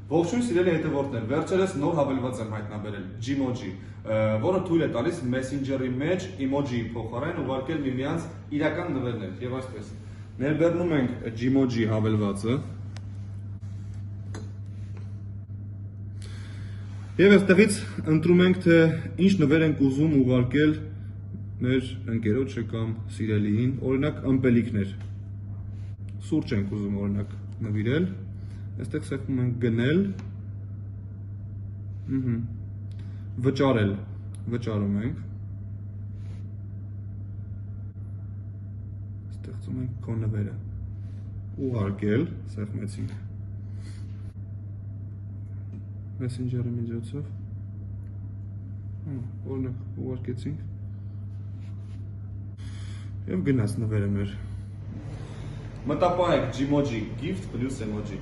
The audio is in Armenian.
Ողջույն սիրելի հետևորդներ, վերջերս նոր հավելված եմ հայտնաբերել Gmoji, որը թույլ է տալիս Messenger-ի մեջ emoji-ի փոխարեն ուղարկել միմյանց իրական նվերներ, եւ այսպես։ Ներբեռնում ենք Gmoji հավելվածը։ Եվ այստեղից ընտրում ենք, թե ինչ նվեր ենք ուզում ուղարկել մեր ընկերոջը կամ սիրելիին, օրինակ ըմպելիքներ։ Սուրճ ենք ուզում օրինակ նվիրել, այստեղ սեղմում ենք գնել, վճարել, վճարում ենք, ստեղծում ենք քո նվերը, ուղարկել, սեղմեցինք Messenger-ի միջոցով, օրինակ ուղարկեցինք և գնաց նվերը մեր։ Մտապահեք Gmoji gift plus emoji։